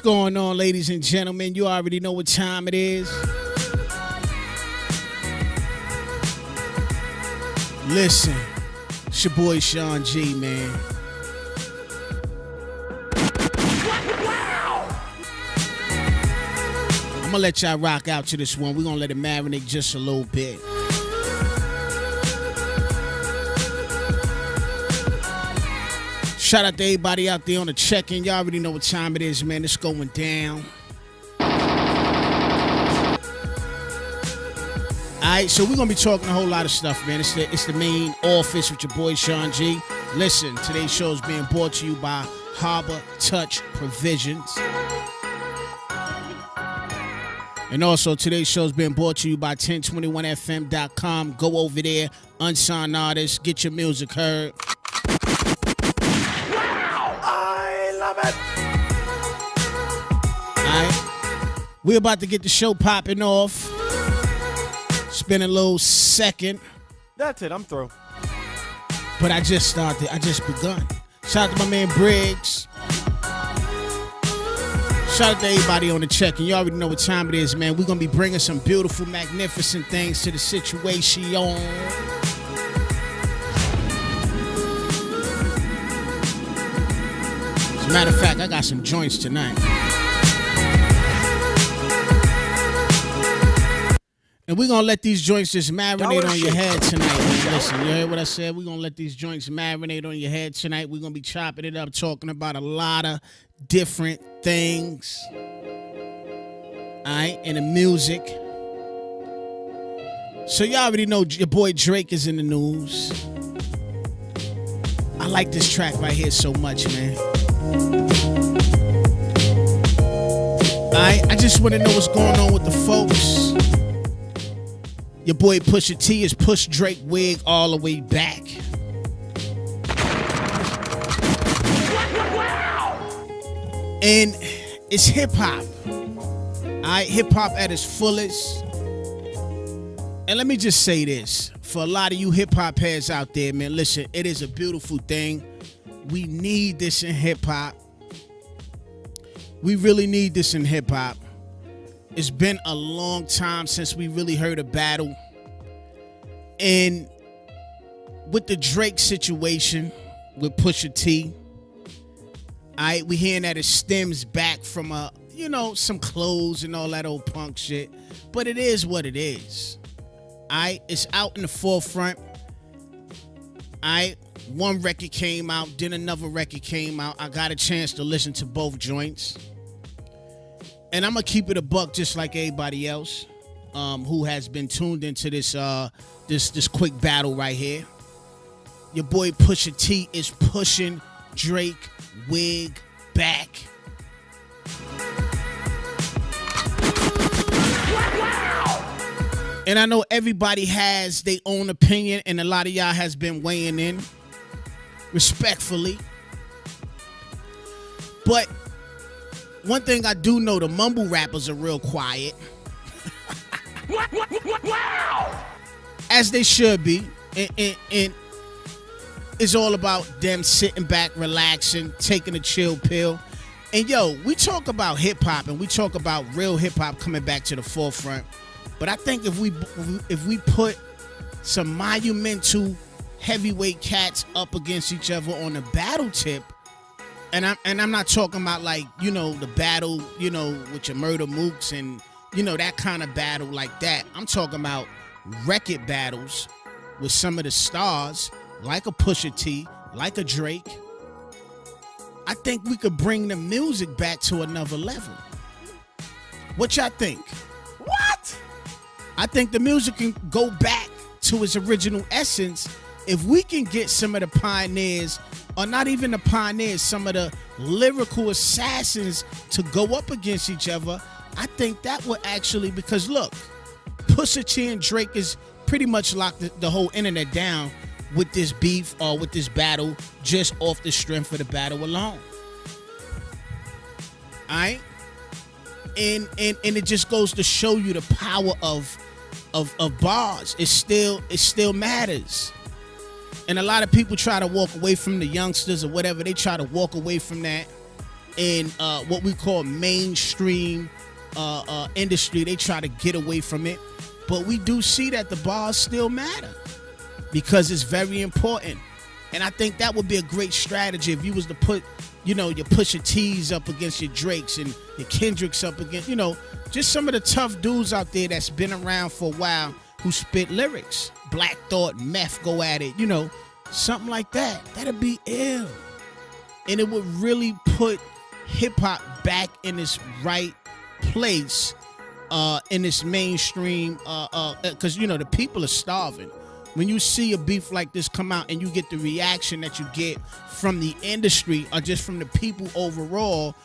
going on, ladies and gentlemen? You already know what time it is. Listen, it's your boy Sean G, man. I'm gonna let y'all rock out to this one. We're gonna let it marinate just a little bit. Shout out to everybody out there on the check-in. Y'all already know what time it is, man. It's going down. Alright, so we're gonna be talking a whole lot of stuff, man. It's the main office with your boy Sean G. Listen, today's show is being brought to you by Harbor Touch Provisions. And also, today's show is being brought to you by 1021fm.com. Go over there, unsigned artists, get your music heard. Alright, we're about to get the show popping off. It's been a little second. That's it, I'm through. But I just started, I just begun. Shout out to my man Briggs. Shout out to everybody on the check-in. You already know what time it is, man. We're going to be bringing some beautiful, magnificent things to the situation. As a matter of fact, I got some joints tonight. And we're going to let these joints just marinate on your head tonight. Man. Listen, you heard what I said? We're going to let these joints marinate on your head tonight. We're going to be chopping it up, talking about a lot of different things. All right, in the music. So y'all already know your boy Drake is in the news. I like this track right here so much, man. I just want to know what's going on with the folks. Your boy Pusha T is Push Drake Wig all the way back. And it's hip hop. Alright, hip hop at its fullest. And let me just say this. For a lot of you hip hop heads out there, man, listen, it is a beautiful thing. We need this in hip hop. We really need this in hip hop. It's been a long time since we really heard a battle. And with the Drake situation with Pusha T, we hearing that it stems back from some clothes and all that old punk shit. But it is what it is. It's out in the forefront. One record came out, then another record came out. I got a chance to listen to both joints. And I'm gonna keep it a buck just like everybody else who has been tuned into this this quick battle right here. Your boy Pusha T is pushing Drake Wig back. And I know everybody has their own opinion, and a lot of y'all has been weighing in respectfully. But one thing I do know, the mumble rappers are real quiet. Wow! As they should be. And it's all about them sitting back, relaxing, taking a chill pill. And yo, we talk about hip hop and we talk about real hip hop coming back to the forefront. But I think if we put some monumental heavyweight cats up against each other on a battle tip, and I'm not talking about like, the battle, with your Murder Mooks and, that kind of battle like that. I'm talking about record battles with some of the stars, like a Pusha T, like a Drake. I think we could bring the music back to another level. What y'all think? What? I think the music can go back to its original essence if we can get some of the pioneers, or not even the pioneers, some of the lyrical assassins to go up against each other. I think that would actually, because look, Pusha T and Drake is pretty much locked the whole internet down with this beef or with this battle just off the strength of the battle alone. Alright? And it just goes to show you the power of bars. It still matters. And a lot of people try to walk away from the youngsters or whatever. They try to walk away from that. in what we call mainstream industry. They try to get away from it, but we do see that the bars still matter because it's very important. And I think that would be a great strategy if you was to put, your Pusha T's up against your Drakes and your Kendricks up against, just some of the tough dudes out there that's been around for a while who spit lyrics. Black Thought, Meth go at it, something like that. That'd be ill. And it would really put hip-hop back in its right place in this mainstream, because, the people are starving. When you see a beef like this come out and you get the reaction that you get from the industry or just from the people overall,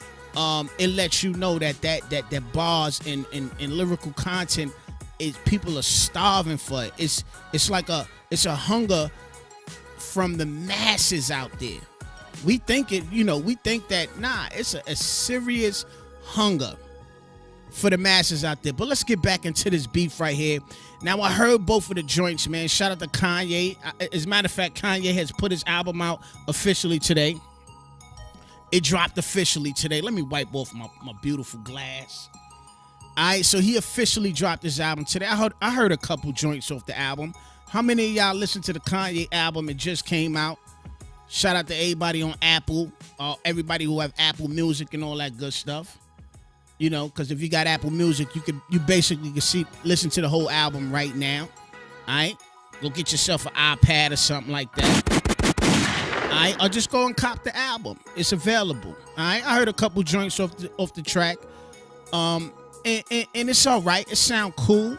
it lets you know that bars and lyrical content is, people are starving for it. It's like it's a hunger from the masses out there. We think that it's a serious hunger for the masses out there. But let's get back into this beef right here. Now, I heard both of the joints, man. Shout out to Kanye. As a matter of fact, Kanye has put his album out officially today. It dropped officially today. Let me wipe off my beautiful glass. All right, so he officially dropped his album today. I heard a couple joints off the album. How many of y'all listened to the Kanye album? It just came out. Shout out to everybody on Apple, everybody who have Apple Music and all that good stuff. Because if you got Apple Music, you basically can listen to the whole album right now. All right, go get yourself an iPad or something like that. All right, or just go and cop the album. It's available. All right, I heard a couple joints off the track, and it's all right. It sound cool,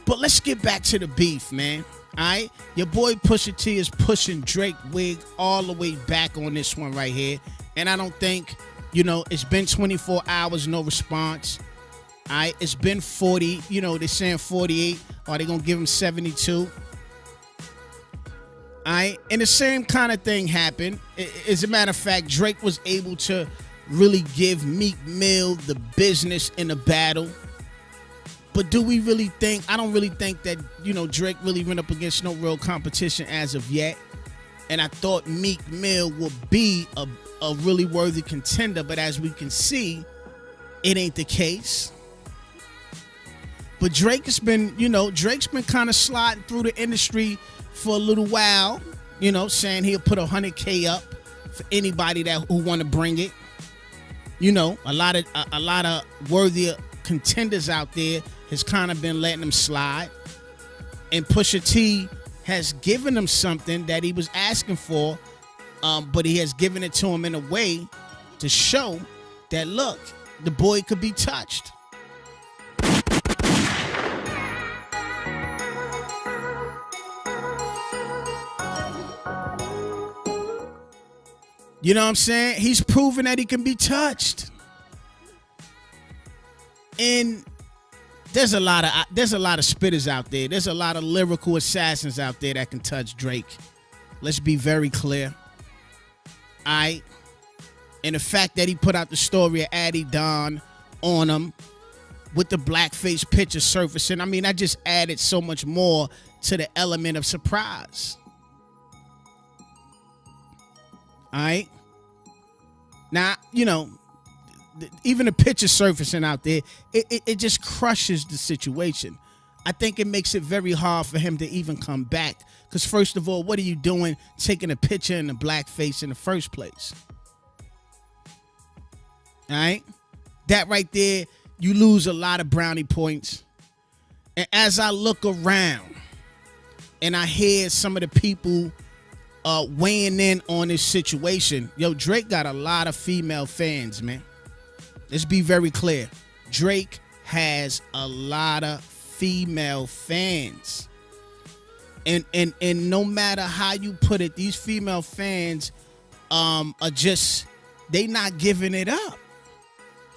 but let's get back to the beef, man. All right, your boy Pusha T is pushing Drake Wig all the way back on this one right here, and I don't think. It's been 24 hours, no response. All right, it's been 40. They're saying 48. Are they going to give him 72? All right, and the same kind of thing happened. As a matter of fact, Drake was able to really give Meek Mill the business in the battle. But do we really think, I don't really think that, Drake really went up against no real competition as of yet. And I thought Meek Mill would be a really worthy contender, but as we can see, it ain't the case. But Drake has been, Drake's been kind of sliding through the industry for a little while, saying he'll put $100K up for anybody who want to bring it. A lot of worthier contenders out there has kind of been letting him slide, and Pusha T has given him something that he was asking for. But he has given it to him in a way to show that, look, the boy could be touched. You know what I'm saying? He's proven that he can be touched. And there's a lot of spitters out there. There's a lot of lyrical assassins out there that can touch Drake. Let's be very clear. All right, and the fact that he put out the story of Adidon on him with the blackface picture surfacing, I mean, I just added so much more to the element of surprise. All right, now even the picture surfacing out there, it just crushes the situation. I think it makes it very hard for him to even come back. Because first of all, what are you doing taking a picture in the blackface in the first place? All right? That right there, you lose a lot of brownie points. And as I look around and I hear some of the people weighing in on this situation, Drake got a lot of female fans, man. Let's be very clear. Drake has a lot of female fans. And no matter how you put it, these female fans are just, they not giving it up.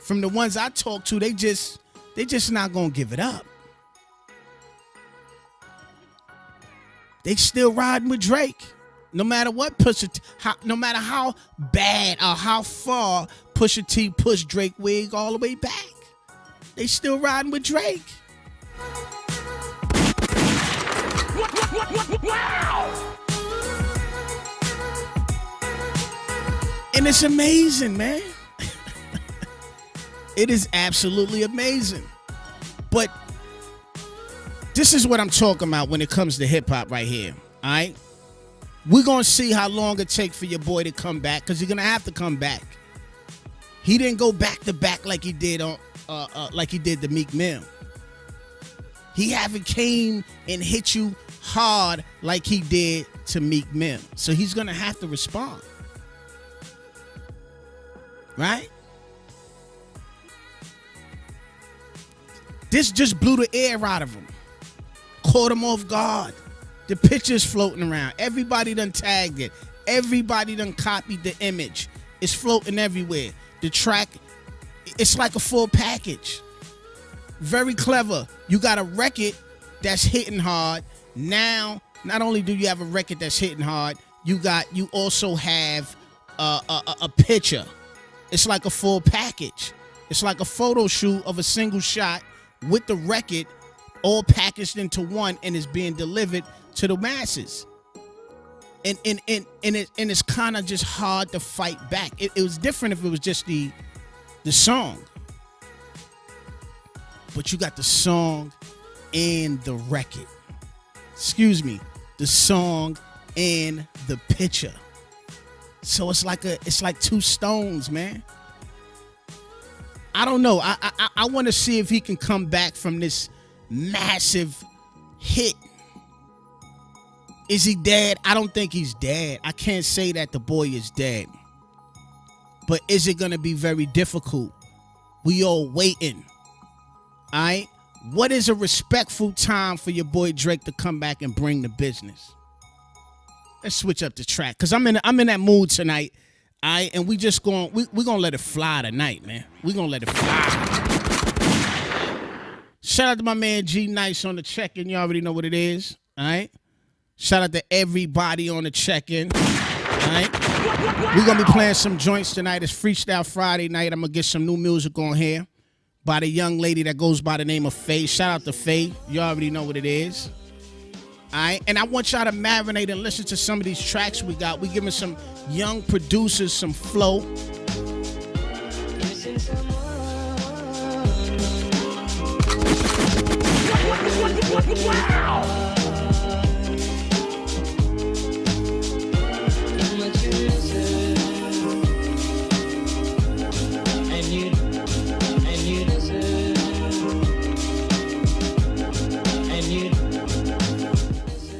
From the ones I talk to, they just not gonna give it up. They still riding with Drake. No matter what no matter how bad or how far Pusha T pushed Drake Wig all the way back. They still riding with Drake. Wow! And it's amazing, man. It is absolutely amazing. But this is what I'm talking about when it comes to hip hop right here. All right. We're going to see how long it takes for your boy to come back, because he's going to have to come back. He didn't go back to back like he did on the Meek Mill. He haven't came and hit you hard like he did to Meek Mill. So he's going to have to respond. Right? This just blew the air out of him. Caught him off guard. The picture's floating around. Everybody done tagged it. Everybody done copied the image. It's floating everywhere. The track, it's like a full package. Very clever. You got a record that's hitting hard. Now, not only do you have a record that's hitting hard, you also have a picture. It's like a full package. It's like a photo shoot of a single shot with the record all packaged into one, and is being delivered to the masses. And it's kind of just hard to fight back. It was different if it was just the song. But you got the song and the record. Excuse me, the song and the picture. So it's like two stones, man. I don't know. I want to see if he can come back from this massive hit. Is he dead? I don't think he's dead. I can't say that the boy is dead. But is it going to be very difficult? We all waiting. All right? What is a respectful time for your boy Drake to come back and bring the business? Let's switch up the track, because I'm in that mood tonight. All right? And we're going to let it fly tonight, man. We're going to let it fly. Shout out to my man G Nice on the check-in. You already know what it is. All right? Shout out to everybody on the check-in. All right? We're going to be playing some joints tonight. It's Freestyle Friday night. I'm going to get some new music on here by the young lady that goes by the name of Faye. Shout out to Faye. You already know what it is. All right? And I want y'all to marinate and listen to some of these tracks we got. We giving some young producers some flow. Wow!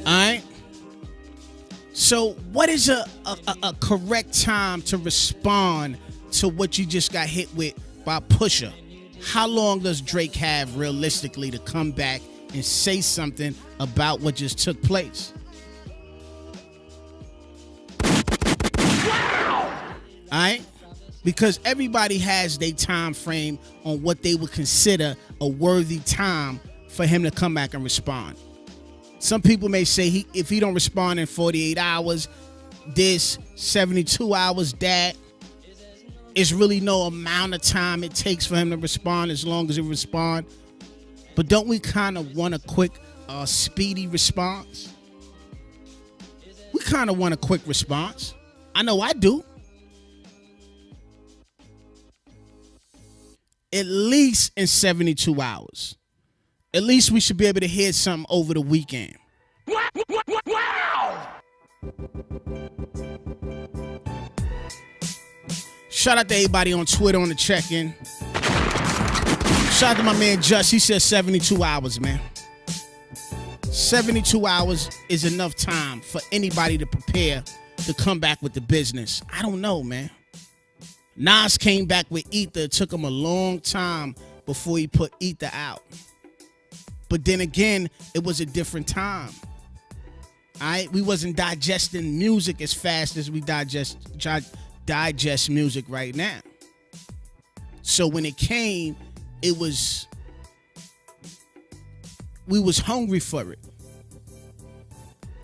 Alright. So what is a correct time to respond to what you just got hit with by Pusha? How long does Drake have realistically to come back and say something about what just took place? Wow! Alright? Because everybody has their time frame on what they would consider a worthy time for him to come back and respond. Some people may say if he don't respond in 48 hours, this, 72 hours, that. It's really no amount of time it takes for him to respond as long as he respond. But don't we kind of want a quick, speedy response? We kind of want a quick response. I know I do. At least in 72 hours. At least we should be able to hear something over the weekend. Wow! Shout out to everybody on Twitter on the check-in. Shout out to my man Just. He said 72 hours, man. 72 hours is enough time for anybody to prepare to come back with the business. I don't know, man. Nas came back with Ether. It took him a long time before he put Ether out. But then again, it was a different time. All right? We wasn't digesting music as fast as we digest music right now. So when it came, we was hungry for it.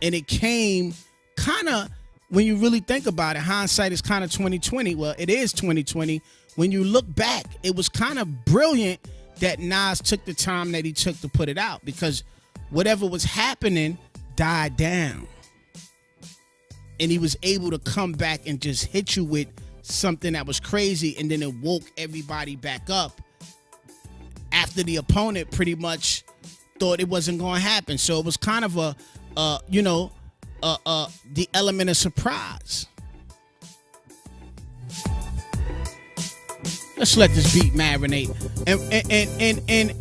And it came kind of, when you really think about it, hindsight is kind of 2020. Well, it is 2020. When you look back, it was kind of brilliant that Nas took the time that he took to put it out, because whatever was happening died down. And he was able to come back and just hit you with something that was crazy, and then it woke everybody back up after the opponent pretty much thought it wasn't going to happen. So it was kind of the element of surprise. Let's let this beat marinate. And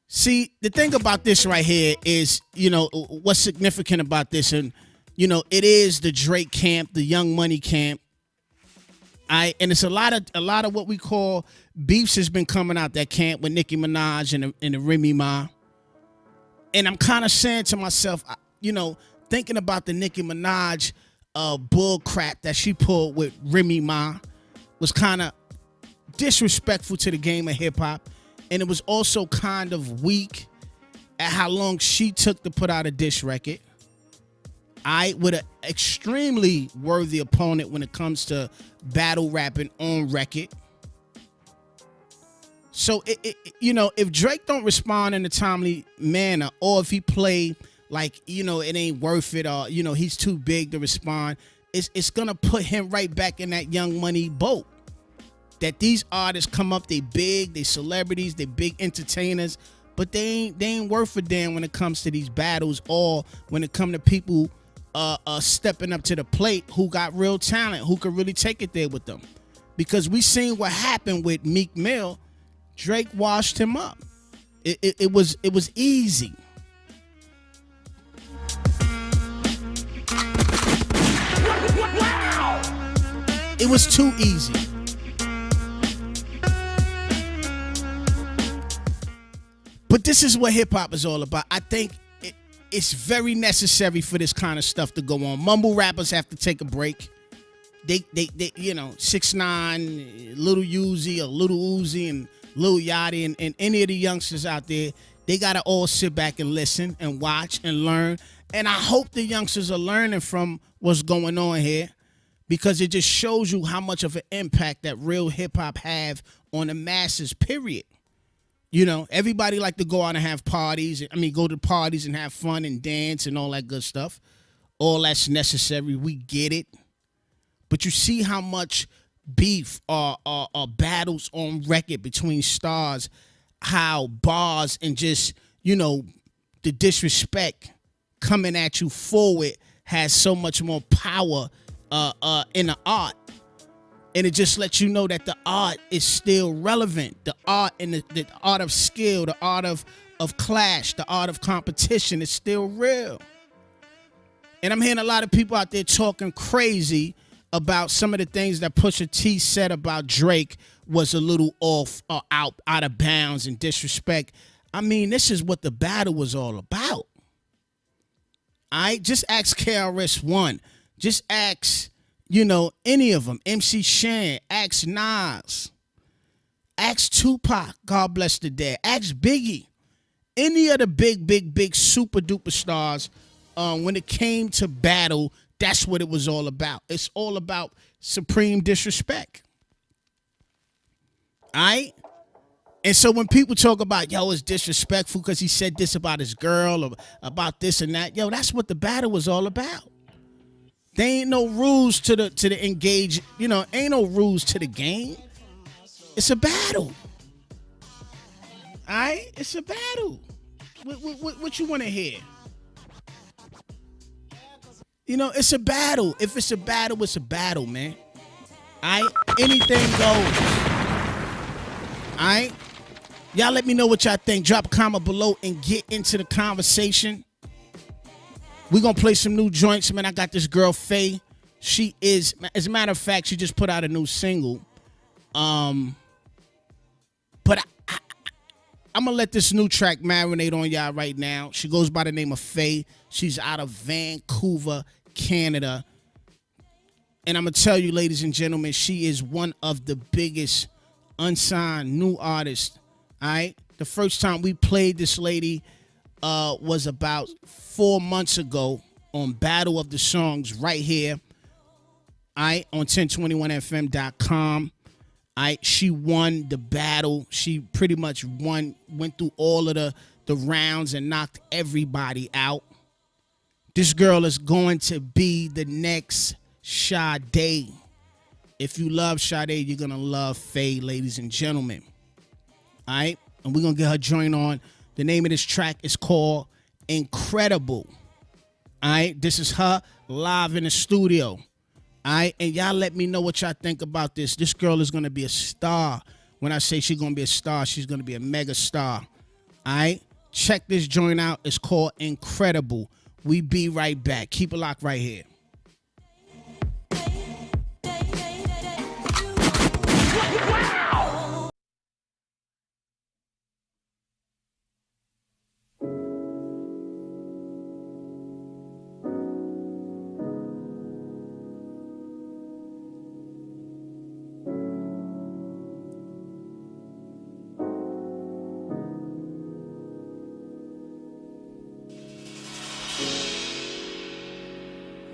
see, the thing about this right here is, what's significant about this, and it is the Drake camp, the Young Money camp. And it's a lot of what we call beefs has been coming out that camp with Nicki Minaj and the Remy Ma. And I'm kind of saying to myself, thinking about the Nicki Minaj bull crap that she pulled with Remy Ma was kind of disrespectful to the game of hip hop. And it was also kind of weak at how long she took to put out a diss record. With an extremely worthy opponent when it comes to battle rapping on record. So, if Drake don't respond in a timely manner, or if he play like, it ain't worth it, or, he's too big to respond, it's going to put him right back in that Young Money boat. That these artists come up, they big, they celebrities, they big entertainers, but they ain't worth a damn when it comes to these battles, or when it come to people stepping up to the plate who got real talent, who could really take it there with them. Because we seen what happened with Meek Mill. Drake washed him up. It was easy. It was too easy. But this is what hip hop is all about. I think it's very necessary for this kind of stuff to go on. Mumble rappers have to take a break. They 6ix9ine, Little Uzi, or Little Uzi, and Lil Yachty, and any of the youngsters out there, they gotta all sit back and listen and watch and learn. And I hope the youngsters are learning from what's going on here, because it just shows you how much of an impact that real hip hop have on the masses, period. Everybody like to go out and have parties. Go to parties and have fun and dance and all that good stuff. All that's necessary. We get it. But you see how much beef or battles on record between stars, how bars and just, the disrespect coming at you forward has so much more power in the art. And it just lets you know that the art is still relevant. The art and the art of skill, the art of clash, the art of competition is still real. And I'm hearing a lot of people out there talking crazy about some of the things that Pusha T said about Drake was a little off or out of bounds and disrespect. This is what the battle was all about. Just ask KRS-One. Just ask, any of them. MC Shan. Ask Nas. Ask Tupac. God bless the dead. Ask Biggie. Any of the big super duper stars. When it came to battle, that's what it was all about. It's all about supreme disrespect. And so when people talk about, it's disrespectful because he said this about his girl or about this and that, that's what the battle was all about. There ain't no rules to the engage, ain't no rules to the game. It's a battle. It's a battle. What you want to hear? It's a battle. If it's a battle, it's a battle, man. Anything goes. Y'all let me know what y'all think. Drop a comment below and get into the conversation. We're going to play some new joints, man. I got this girl, Faye. She is, as a matter of fact, she just put out a new single. But I'm going to let this new track marinate on y'all right now. She goes by the name of Faye. She's out of Vancouver, Canada. And I'm going to tell you, ladies and gentlemen, she is one of the biggest unsigned new artists. The first time we played this lady was about 4 months ago on Battle of the Songs right here. On 1021fm.com. She won the battle. She pretty much went through all of the rounds and knocked everybody out. This girl is going to be the next Sade. If you love Sade, you're going to love Faye, ladies and gentlemen. All right? And we're going to get her joint on. The name of this track is called Incredible. All right? This is her live in the studio. All right? And y'all let me know what y'all think about this. This girl is going to be a star. When I say she's going to be a star, she's going to be a mega star. All right? Check this joint out. It's called Incredible. We be right back. Keep it locked right here.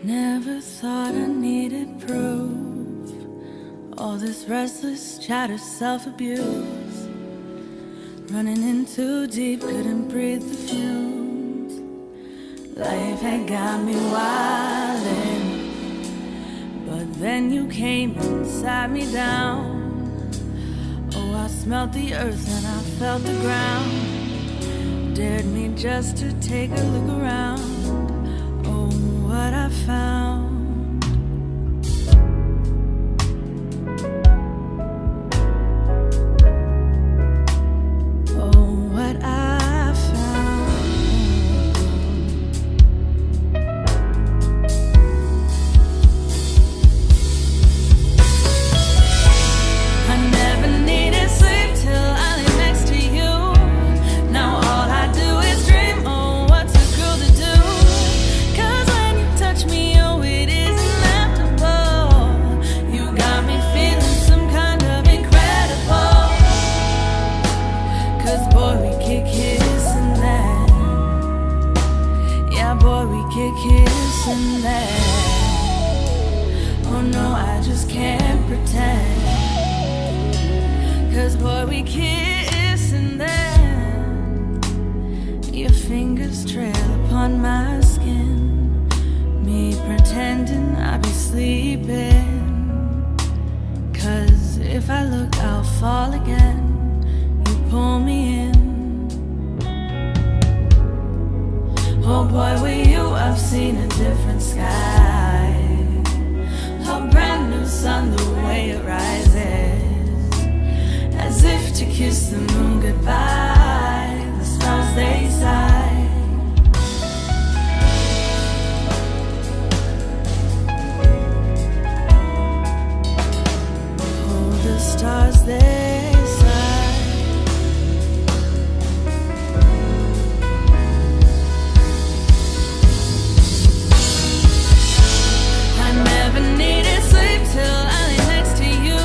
Never thought I needed proof. All this restless chatter, self-abuse. Running in too deep, couldn't breathe the fumes. Life had got me wildin', but then you came and sat me down. Oh, I smelt the earth and I felt the ground. Dared me just to take a look around. What I found. Oh, what I found. I never needed sleep till I lay next to you. Now all I do is dream. Oh, what's a girl to do? Touch me, oh, it isn't laughable. You got me feeling some kind of incredible. Cause boy, we kick kissing that. Yeah, boy, we kick kissing that. Oh no, I just can't pretend. Cause boy, we kissing that. Your fingers trail upon my skin. Me pretending I be sleeping. Cause if I look, I'll fall again. You pull me in. Oh boy, with you I've seen a different sky. A brand new sun, the way it rises. As if to kiss the moon goodbye. The stars, they sigh. Stars, they sigh. I never needed sleep till I lay next to you.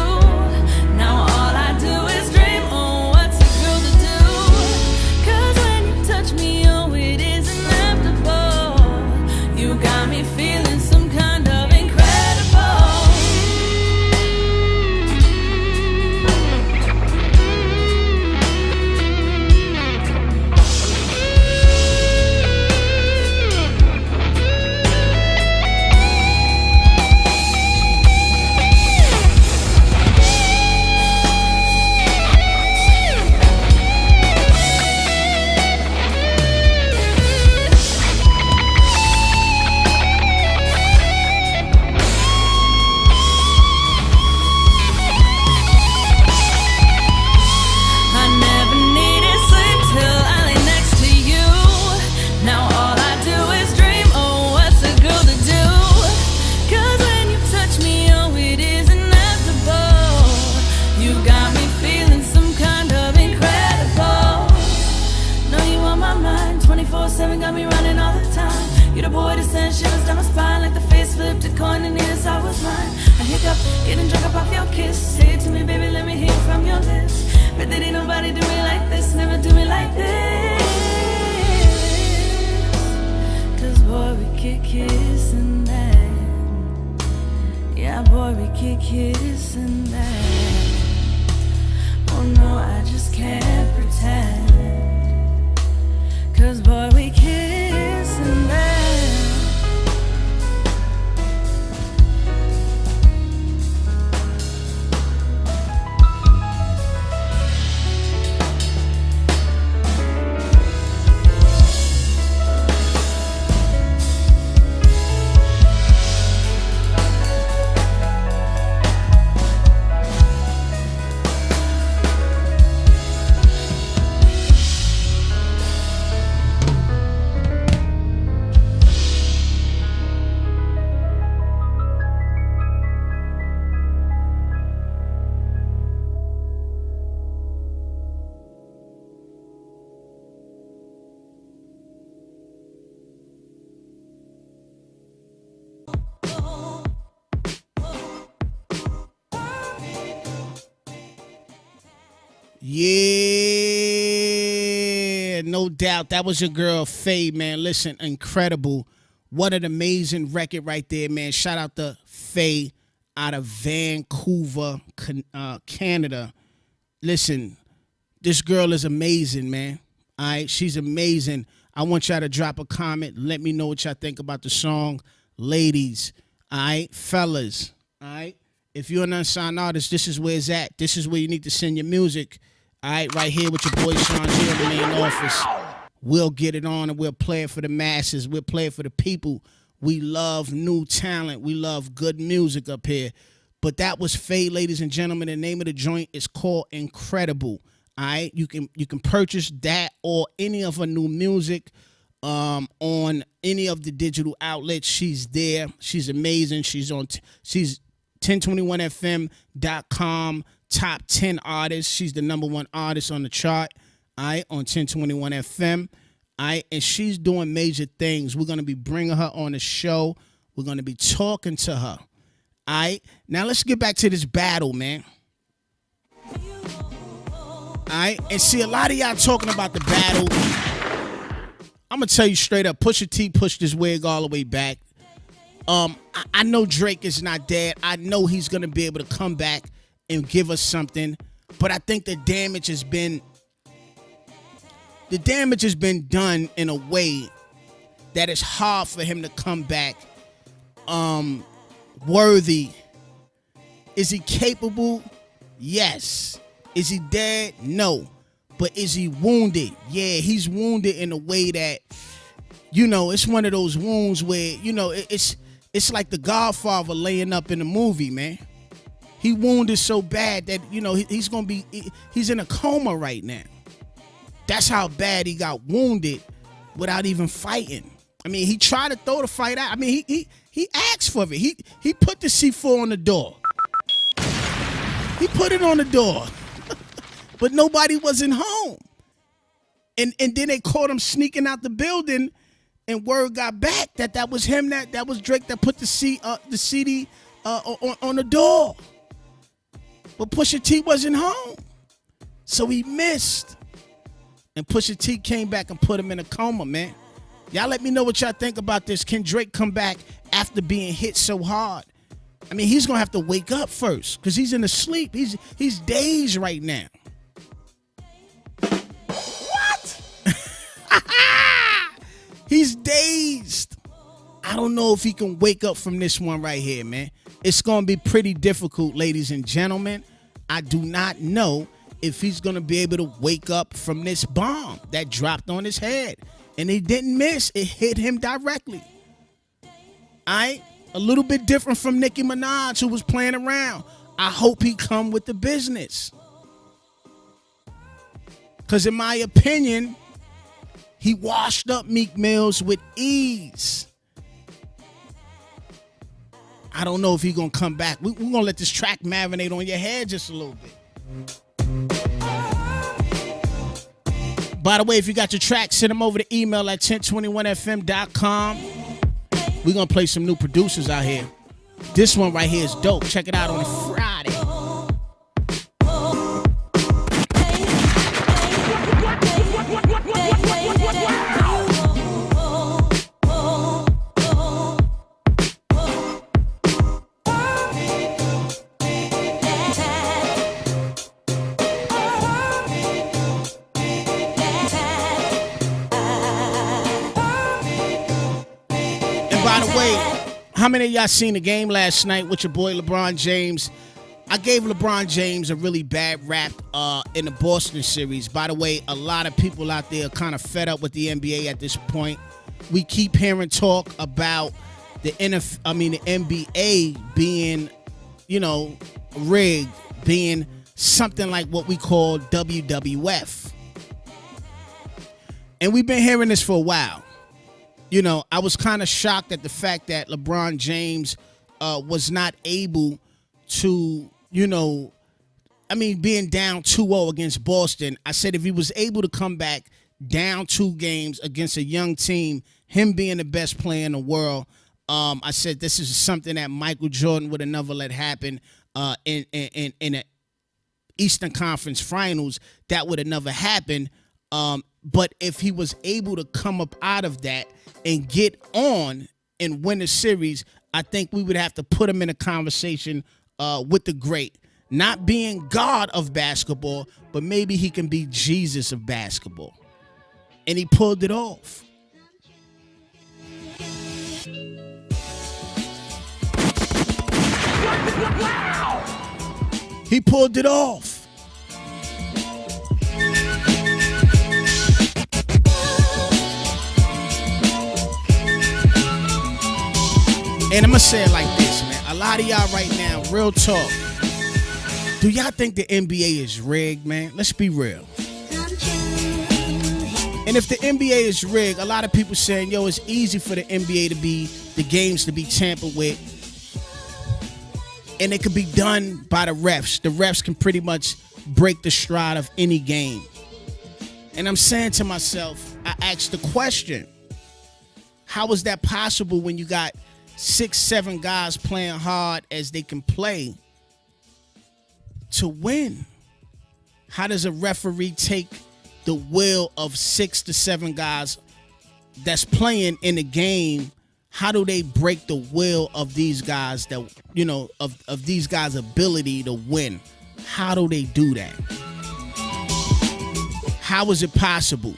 Now all I do is dream. Oh, what's a girl to do? Cause when you touch me, oh, it isn't laughable. You got me feeling some kind of incredible. Got me running all the time. You the boy that sent shivers down my spine, like the face flipped a coin and neither side was mine. I hiccup, getting drunk up off your kiss. Say it to me, baby, let me hear it from your lips. Bet that ain't nobody do me like this, never do me like this. Cause boy, we kick kissing that. Yeah, boy, we kick kissing that. Oh no, I just can't pretend. Cause boy, we kissing that. Yeah, no doubt. That was your girl, Faye, man. Listen, incredible. What an amazing record right there, man. Shout out to Faye out of Vancouver, Canada. Listen, this girl is amazing, man. All right, she's amazing. I want y'all to drop a comment. Let me know what y'all think about the song. Ladies, all right, fellas, all right. If you're an unsigned artist, this is where it's at. This is where you need to send your music. All right, right here with your boy Sean here in the main office. We'll get it on and we'll play it for the masses. We'll play it for the people. We love new talent. We love good music up here. But that was Faye, ladies and gentlemen. The name of the joint is called Incredible. All right, you can purchase that or any of her new music on any of the digital outlets. She's there. She's amazing. She's 1021fm.com top 10 artists. She's the #1 artist on the chart. All right, on 1021 FM. All right, and she's doing major things. We're going to be bringing her on the show. We're going to be talking to her. All right, now let's get back to this battle, man. All right, and see, a lot of y'all talking about the battle. I'm going to tell you straight up, Pusha T pushed his wig all the way back. I know Drake is not dead. I know he's going to be able to come back and give us something. But I think the damage has been done in a way that it's hard for him to come back worthy. Is he capable? Yes. Is he dead? No. But is he wounded? Yeah, he's wounded in a way that, you know, it's one of those wounds where, you know, it's like the Godfather laying up in the movie, man. He wounded so bad that, you know, he's in a coma right now. That's how bad he got wounded without even fighting. I mean, he tried to throw the fight out. I mean, he asked for it. He put the C4 on the door. He put it on the door. But nobody wasn't home. And then they caught him sneaking out the building, and word got back that was him, that was Drake that put the CD on the door. But Pusha T wasn't home. So he missed. And Pusha T came back and put him in a coma, man. Y'all let me know what y'all think about this. Can Drake come back after being hit so hard? I mean, he's going to have to wake up first because he's in a sleep. He's dazed right now. What? He's dazed. I don't know if he can wake up from this one right here, man. It's going to be pretty difficult, ladies and gentlemen. I do not know if he's going to be able to wake up from this bomb that dropped on his head. And he didn't miss. It hit him directly. All right? A little bit different from Nicki Minaj, who was playing around. I hope he come with the business. Because in my opinion, he washed up Meek Mills with ease. I don't know if he's going to come back. We're going to let this track marinate on your head just a little bit. By the way, if you got your tracks, send them over to email at 1021fm.com. We're going to play some new producers out here. This one right here is dope. Check it out on a Friday. By the way, how many of y'all seen the game last night with your boy LeBron James? I gave LeBron James a really bad rap in the Boston series. By the way, a lot of people out there are kind of fed up with the NBA at this point. We keep hearing talk about the NBA being, you know, rigged, being something like what we call WWF. And we've been hearing this for a while. You know, I was kind of shocked at the fact that LeBron James was not able to, you know, I mean, being down 2-0 against Boston. I said if he was able to come back down 2 games against a young team, him being the best player in the world, I said this is something that Michael Jordan would have never let happen in Eastern Conference Finals, that would have never happened. But if he was able to come up out of that and get on and win a series, I think we would have to put him in a conversation with the great. Not being God of basketball, but maybe he can be Jesus of basketball. And he pulled it off. Wow! He pulled it off. And I'm going to say it like this, man. A lot of y'all right now, real talk, do y'all think the NBA is rigged, man? Let's be real. And if the NBA is rigged, a lot of people saying, yo, it's easy for the NBA to be, the games to be tampered with. And it could be done by the refs. The refs can pretty much break the stride of any game. And I'm saying to myself, I asked the question, how is that possible when you got 6, 7 guys playing hard as they can play to win? How does a referee take the will of 6 to 7 guys that's playing in the game? How do they break the will of these guys that, you know, of these guys' ability to win? How do they do that? How is it possible?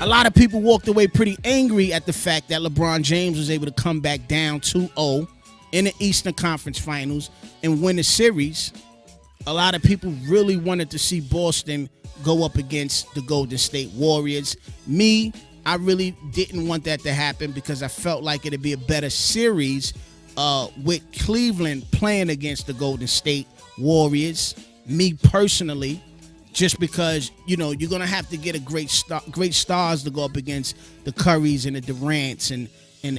A lot of people walked away pretty angry at the fact that LeBron James was able to come back down 2-0 in the Eastern Conference Finals and win the series. A lot of people really wanted to see Boston go up against the Golden State Warriors. Me, I really didn't want that to happen because I felt like it'd be a better series with Cleveland playing against the Golden State Warriors. Me personally, just because, you know, you're going to have to get a great stars to go up against the Currys and the Durants and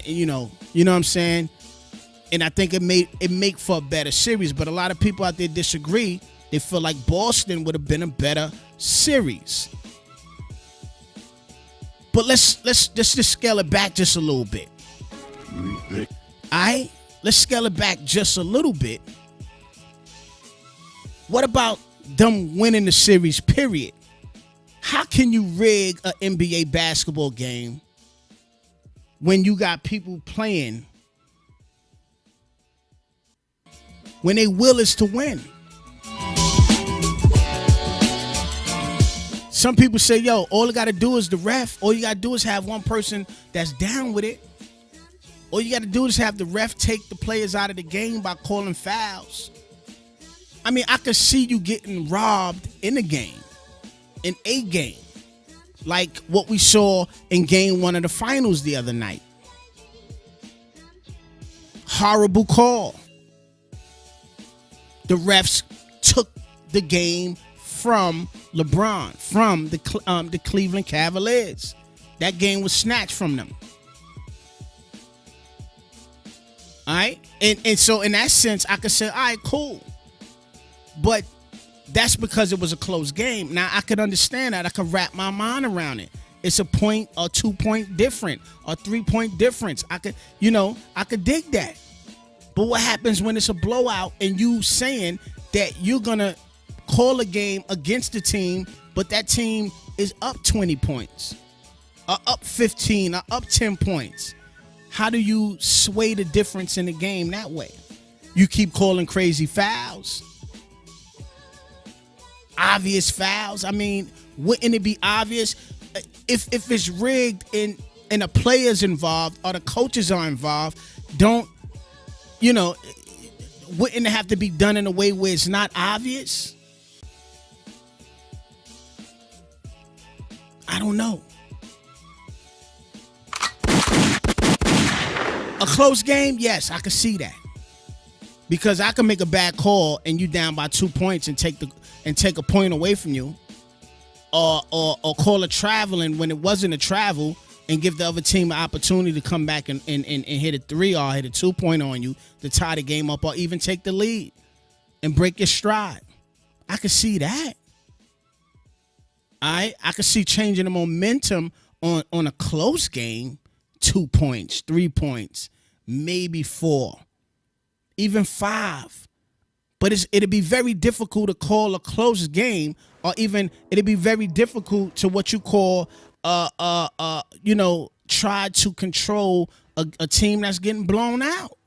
you know what I'm saying? And I think it make for a better series, but a lot of people out there disagree. They feel like Boston would have been a better series. But let's just scale it back just a little bit. Let's scale it back just a little bit. What about them winning the series, period? How can you rig an NBA basketball game when you got people playing when their will is to win? Some people say, yo, all you got to do is the ref. All you got to do is have one person that's down with it. All you got to do is have the ref take the players out of the game by calling fouls. I mean, I could see you getting robbed in a game, in a game, like what we saw in game 1 of the finals the other night. Horrible call. The refs took the game from LeBron, from the Cleveland Cavaliers. That game was snatched from them. All right? And so in that sense, I could say, all right, cool. But that's because it was a close game. Now, I could understand that. I could wrap my mind around it. It's a point or 2 point difference or 3 point difference. I could dig that. But what happens when it's a blowout and you saying that you're going to call a game against the team, but that team is up 20 points or up 15 or up 10 points? How do you sway the difference in the game that way? You keep calling crazy fouls. Obvious fouls. I mean, wouldn't it be obvious if it's rigged and the players involved or the coaches are involved? Wouldn't it have to be done in a way where it's not obvious? I don't know. A close game, yes, I can see that. Because I can make a bad call and you down by 2 points and take a point away from you, or call a traveling when it wasn't a travel and give the other team an opportunity to come back and hit a 3 or hit a 2 point on you to tie the game up or even take the lead and break your stride. I can see that. I could see changing the momentum on a close game, 2 points, 3 points, maybe 4, even 5. but it'd be very difficult to call a close game, or even it'd be very difficult to what you call try to control a team that's getting blown out,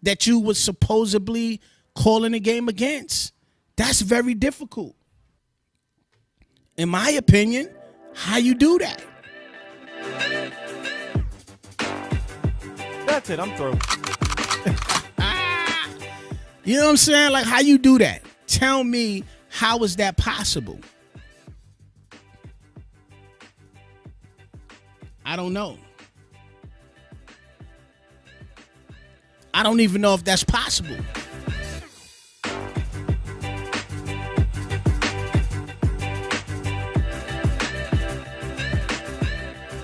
that you was supposedly calling a game against. That's very difficult. In my opinion, how you do that? That's it. I'm through. You know what I'm saying? Like, how you do that? Tell me, how is that possible? I don't know. I don't even know if that's possible.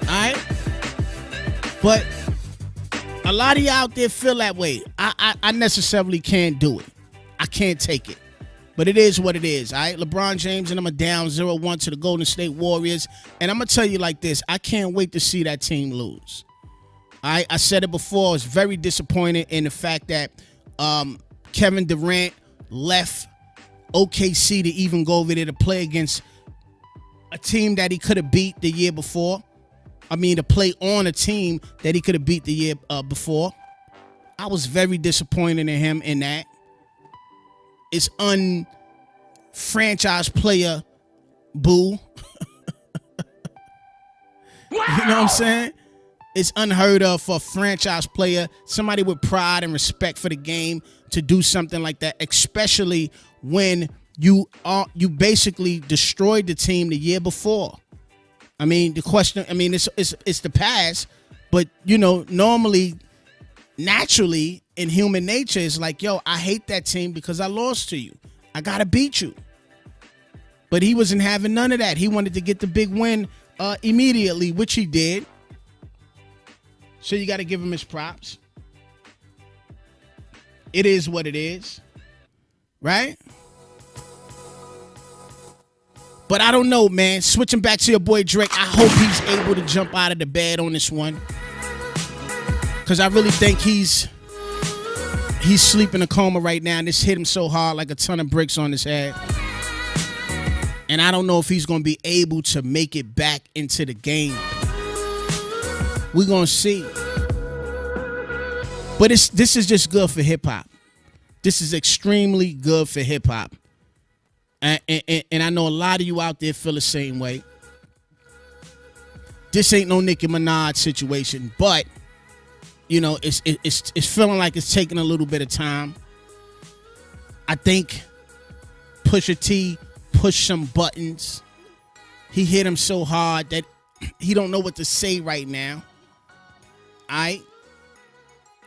Alright? But a lot of you out there feel that way. I necessarily can't do it. I can't take it. But it is what it is, all right? LeBron James and them are down 0-1 to the Golden State Warriors. And I'm going to tell you like this. I can't wait to see that team lose. All right? I said it before. I was very disappointed in the fact that Kevin Durant left OKC to even go over there to play against a team that he could have beat the year before. To play on a team that he could have beat the year before. I was very disappointed in him in that. It's unfranchised player boo. Wow. You know what I'm saying? It's unheard of for a franchise player, somebody with pride and respect for the game, to do something like that, especially when you basically destroyed the team the year before. The question, it's the past, but normally, naturally, in human nature, it's like, yo, I hate that team because I lost to you. I gotta beat you. But he wasn't having none of that. He wanted to get the big win immediately, which he did. So you got to give him his props. It is what it is, right? But I don't know, man. Switching back to your boy Drake, I hope he's able to jump out of the bed on this one, because I really think he's sleeping a coma right now, and this hit him so hard like a ton of bricks on his head. And I don't know if he's going to be able to make it back into the game. We're going to see. But this is just good for hip-hop. This is extremely good for hip-hop. And I know a lot of you out there feel the same way. This ain't no Nicki Minaj situation, but it's feeling like it's taking a little bit of time. I think Pusha T pushed some buttons. He hit him so hard that he don't know what to say right now. All right?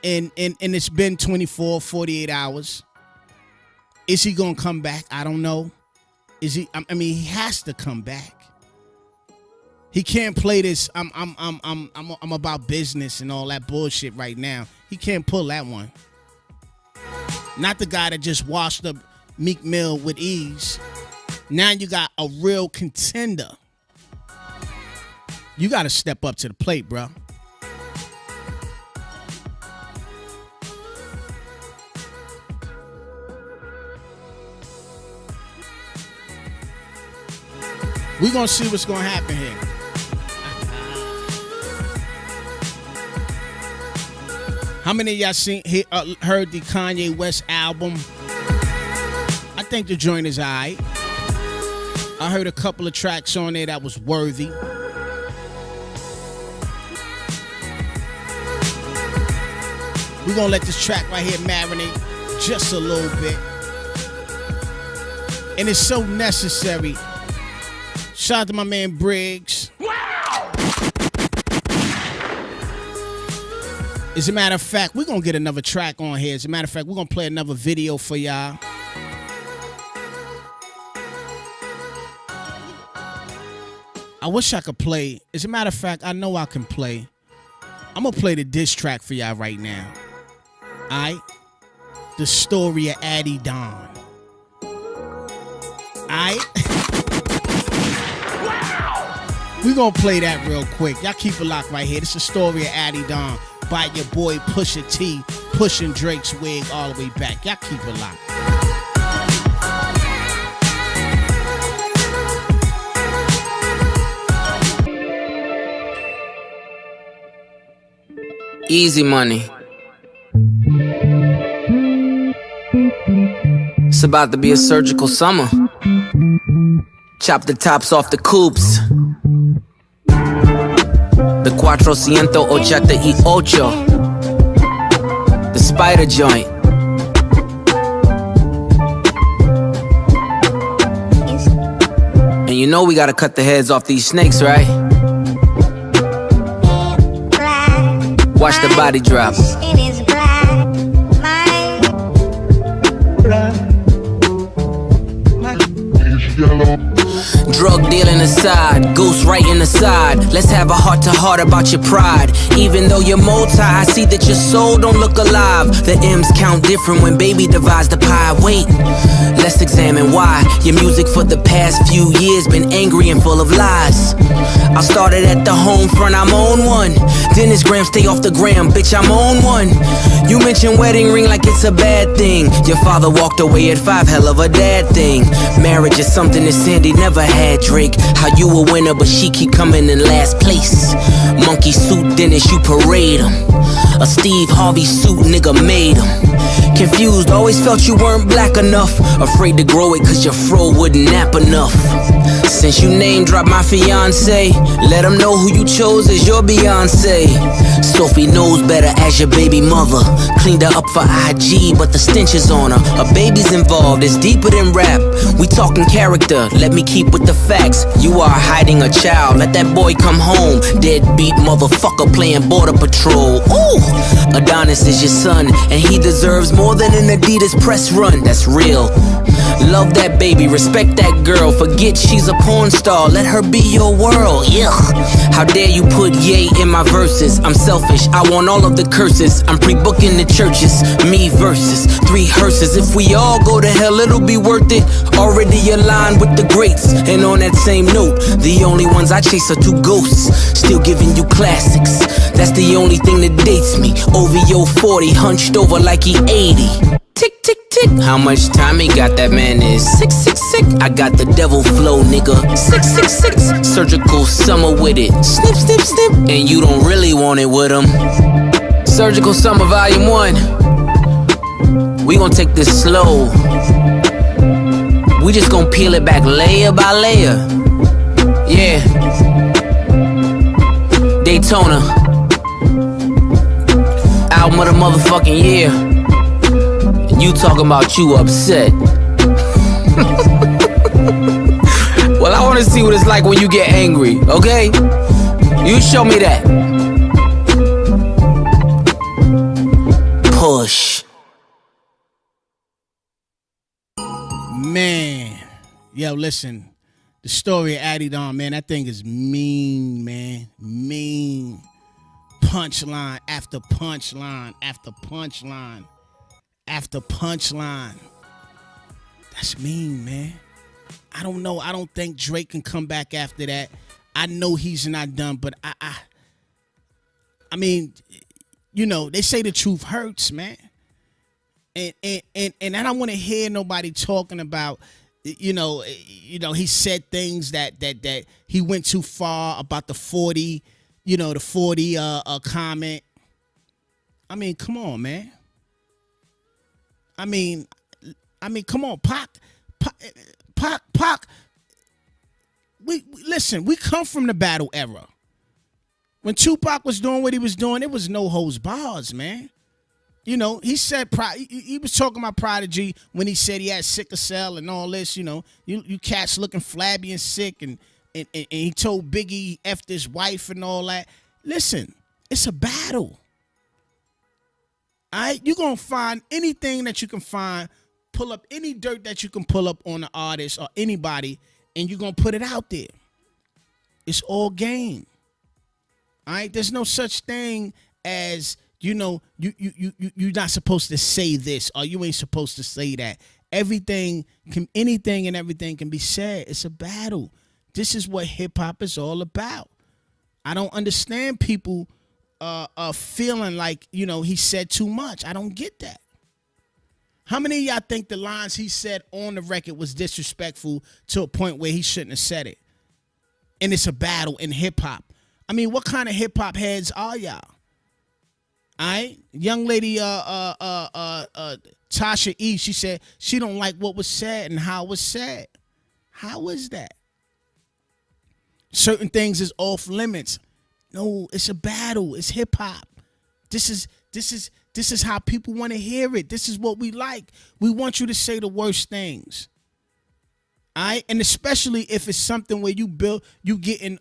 And it's been 24, 48 hours. Is he gonna come back? I don't know. Is he? He has to come back. He can't play this. I'm about business and all that bullshit right now. He can't pull that one. Not the guy that just washed up Meek Mill with ease. Now you got a real contender. You got to step up to the plate, bro. We're going to see what's going to happen here. How many of y'all heard the Kanye West album? I think the joint is all right. I heard a couple of tracks on there that was worthy. We're going to let this track right here marinate just a little bit. And it's so necessary. Shout out to my man Briggs. Wow! As a matter of fact, we're going to get another track on here. As a matter of fact, we're going to play another video for y'all. I wish I could play. As a matter of fact, I know I can play. I'm going to play the diss track for y'all right now. All right? The story of Adidon. All right? We're going to play that real quick. Y'all keep it locked right here. This is the story of Adidon by your boy Pusha T, pushing Drake's wig all the way back. Y'all keep it locked. Easy money. It's about to be a surgical summer. Chop the tops off the coupes. The 488. The spider joint. And you know we gotta cut the heads off these snakes, right? Watch the body drop. Drug dealing aside, ghost writing aside. Let's have a heart-to-heart about your pride. Even though you're multi, I see that your soul don't look alive. The M's count different when baby divides the pie. Wait, let's examine why your music for the past few years been angry and full of lies. I started at the home front, I'm on one. Dennis Graham, stay off the gram, bitch, I'm on one. You mention wedding ring like it's a bad thing. Your father walked away at 5, hell of a dad thing. Marriage is something that Sandy never had, Drake. How you a winner but she keep coming in last place. Monkey suit Dennis, you parade him. A Steve Harvey suit nigga made him. Confused, always felt you weren't black enough. Afraid to grow it cause your fro wouldn't nap enough. Since you name dropped my fiance, let them know who you chose as your Beyonce. Sophie knows better as your baby mother. Cleaned her up for IG, but the stench is on her. A baby's involved, it's deeper than rap. We talking character, let me keep with the facts. You are hiding a child, let that boy come home. Deadbeat motherfucker playing border patrol. Ooh, Adonis is your son, and he deserves more than an Adidas press run. That's real. Love that baby, respect that girl. Forget she's a porn star, let her be your world. Yeah. How dare you put yay in my verses? I'm selfish, I want all of the curses. I'm pre-booking the churches, me versus 3 hearses. If we all go to hell, it'll be worth it. Already aligned with the greats. And on that same note, the only ones I chase are 2 ghosts. Still giving you classics. That's the only thing that dates me. OVO 40, hunched over like he 80. Tick, tick, tick. How much time he got? That man is 666. I got the devil flow, nigga. 666. Surgical summer with it. Snip, snip, snip. And you don't really want it with him. Surgical Summer Volume 1. We gon' take this slow. We just gon' peel it back layer by layer. Yeah. Daytona. Album of the motherfucking year. You talking about you upset. Well, I wanna see what it's like when you get angry, okay? You show me that. Push. Man, yo, listen. The story of Adidon, man, that thing is mean, man. Mean. Punchline after punchline after punchline after punchline. That's mean, man. I don't know. I don't think Drake can come back after that. I know he's not done, but I mean, you know, they say the truth hurts, man. And I don't want to hear nobody talking about, you know, he said things that he went too far about the 40, you know, the 40 comment. I mean, come on, man. I mean, come on, Pac. We listen. We come from the battle era. When Tupac was doing what he was doing, it was no holds bars, man. You know, he said he was talking about Prodigy when he said he had sickle cell and all this. You know, you cats looking flabby and sick, and he told Biggie he effed his wife and all that. Listen, it's a battle. All right, you're gonna find anything that you can find, pull up any dirt that you can pull up on the artist or anybody, and you're gonna put it out there. It's all game. All right, there's no such thing as, you know, you're not supposed to say this or you ain't supposed to say that. Anything and everything can be said. It's a battle. This is what hip hop is all about. I don't understand people feeling like, you know, he said too much. I don't get that. How many of y'all think the lines he said on the record was disrespectful to a point where he shouldn't have said it? And it's a battle in hip hop. I mean, what kind of hip hop heads are y'all? All right, young lady, Tasha E. She said she don't like what was said and how it was said. How is that? Certain things is off limits. No, it's a battle. It's hip hop. This is how people want to hear it. This is what we like. We want you to say the worst things. All right, and especially if it's something where you getting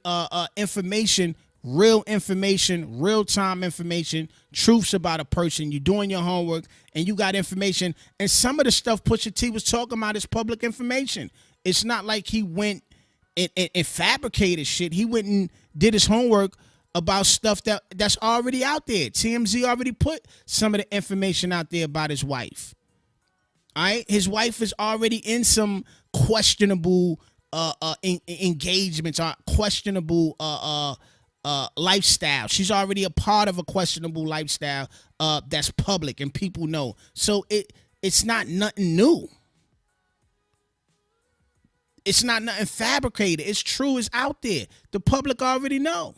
information. Real information, real-time information, truths about a person. You're doing your homework, and you got information. And some of the stuff Pusha T was talking about is public information. It's not like he went and fabricated shit. He went and did his homework about stuff that's already out there. TMZ already put some of the information out there about his wife. All right? His wife is already in some questionable engagements, or questionable lifestyle. She's already a part of a questionable lifestyle that's public and people know. So it's not nothing new. It's not nothing fabricated. It's true. It's out there. The public already know.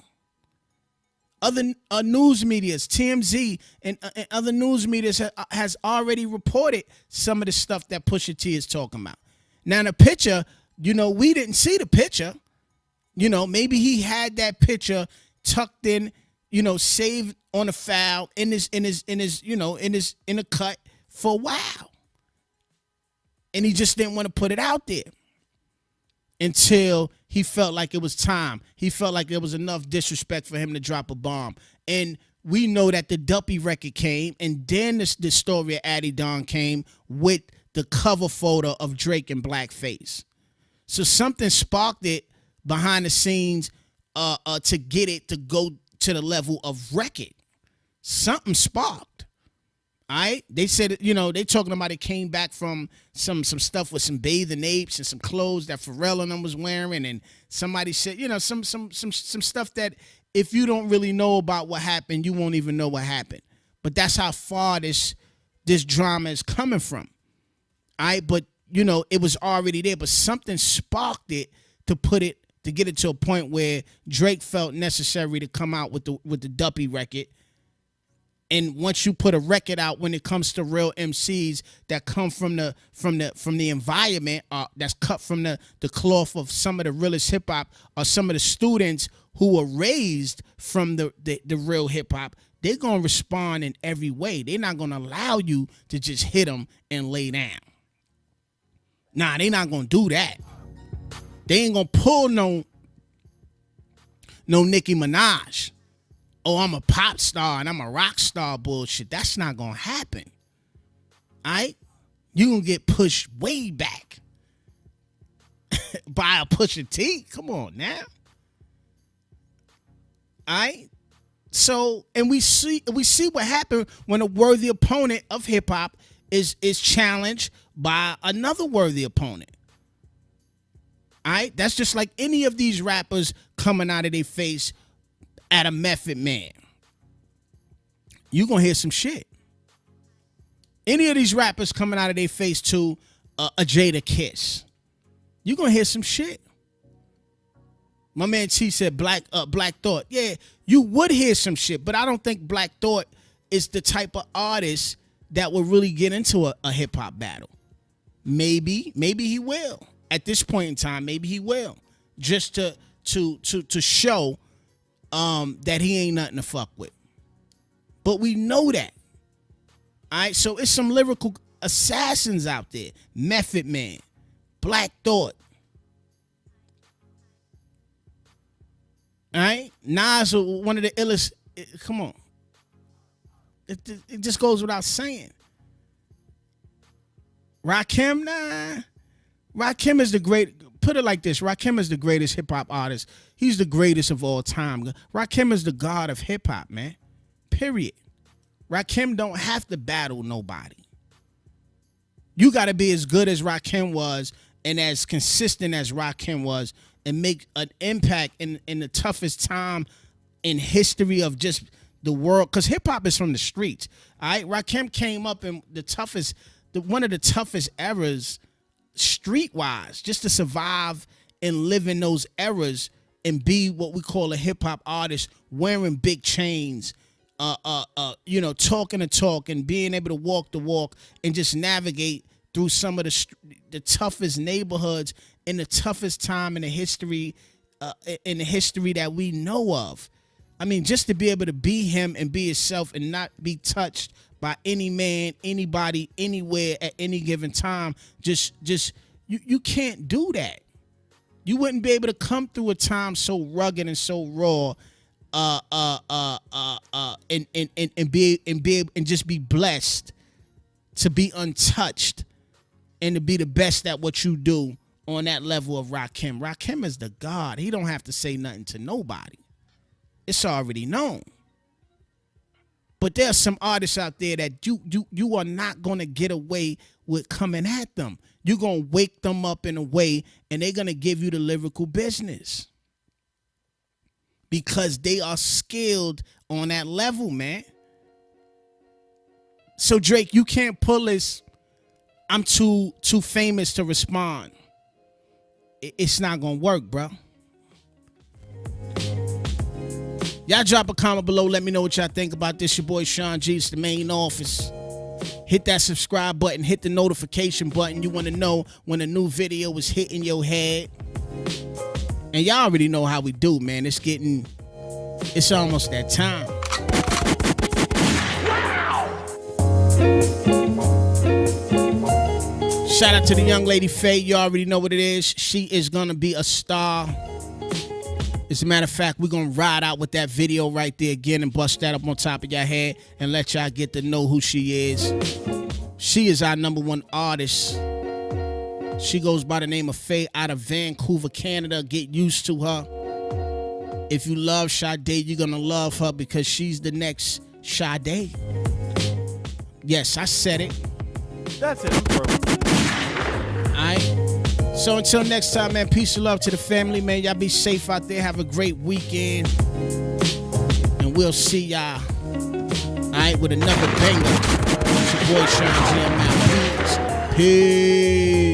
Other news medias, TMZ and other news medias has already reported some of the stuff that Pusha T is talking about. Now the picture, we didn't see the picture. Maybe he had that picture tucked in, saved on a file in a cut for a while. And he just didn't want to put it out there until he felt like it was time. He felt like there was enough disrespect for him to drop a bomb. And we know that the Duppy record came, and then the story of Adidon came with the cover photo of Drake in blackface. So something sparked it behind the scenes to get it to go to the level of record. Something sparked. All right? They said, they talking about it came back from some stuff with some bathing apes and some clothes that Pharrell and them was wearing, and somebody said, some stuff that if you don't really know about what happened, you won't even know what happened. But that's how far this drama is coming from. All right? But it was already there, but something sparked it to get it to a point where Drake felt necessary to come out with the Duppy record. And once you put a record out, when it comes to real MCs that come from the environment, that's cut from the cloth of some of the realest hip hop, or some of the students who were raised from the real hip hop, they're gonna respond in every way. They're not gonna allow you to just hit them and lay down. Nah, they're not gonna do that. They ain't gonna pull no Nicki Minaj. Oh, I'm a pop star and I'm a rock star bullshit. That's not gonna happen. All right? You gonna get pushed way back by a Pusha T. Come on now. All right? So, and we see what happened when a worthy opponent of hip hop is challenged by another worthy opponent. All right, that's just like any of these rappers coming out of their face at a Method Man. You gonna hear some shit. Any of these rappers coming out of their face to a Jada Kiss, you gonna hear some shit. My man T said Black Thought. Yeah, you would hear some shit, but I don't think Black Thought is the type of artist that will really get into a hip hop battle. Maybe he will. At this point in time, maybe he will, just to show that he ain't nothing to fuck with. But we know that. All right, so it's some lyrical assassins out there. Method Man, Black Thought. All right, Nas, one of the illest. Come on, it just goes without saying. Rakim, nah. Rakim is the great. Put it like this: Rakim is the greatest hip hop artist. He's the greatest of all time. Rakim is the god of hip hop, man. Period. Rakim don't have to battle nobody. You got to be as good as Rakim was and as consistent as Rakim was, and make an impact in the toughest time in history of just the world. Because hip hop is from the streets. All right, Rakim came up in one of the toughest eras, streetwise, just to survive and live in those eras and be what we call a hip hop artist, wearing big chains, talking the talk and being able to walk the walk and just navigate through some of the toughest neighborhoods in the toughest time in the history that we know of. I mean, just to be able to be him and be himself and not be touched by any man, anybody, anywhere at any given time. You can't do that. You wouldn't be able to come through a time so rugged and so raw, and just be blessed to be untouched and to be the best at what you do on that level of Rakim. Rakim is the God. He don't have to say nothing to nobody. It's already known. But there's some artists out there that you are not going to get away with coming at them. You're going to wake them up in a way and they're going to give you the lyrical business. Because they are skilled on that level, man. So Drake, you can't pull this, I'm too famous to respond. It's not going to work, bro. Y'all drop a comment below. Let me know what y'all think about this. Your boy Sean G. It's the main office. Hit that subscribe button. Hit the notification button. You want to know when a new video is hitting your head. And y'all already know how we do, man. It's almost that time. Wow! Shout out to the young lady Faye. You already know what it is. She is going to be a star. As a matter of fact, we're going to ride out with that video right there again and bust that up on top of your head and let y'all get to know who she is. She is our #1 artist. She goes by the name of Faye out of Vancouver, Canada. Get used to her. If you love Sade, you're going to love her because she's the next Sade. Yes, I said it. That's it. I'm through. All right. So until next time, man, peace and love to the family, man. Y'all be safe out there. Have a great weekend. And we'll see y'all, all right, with another banger. It's your boy Sean G. I'm out. Peace.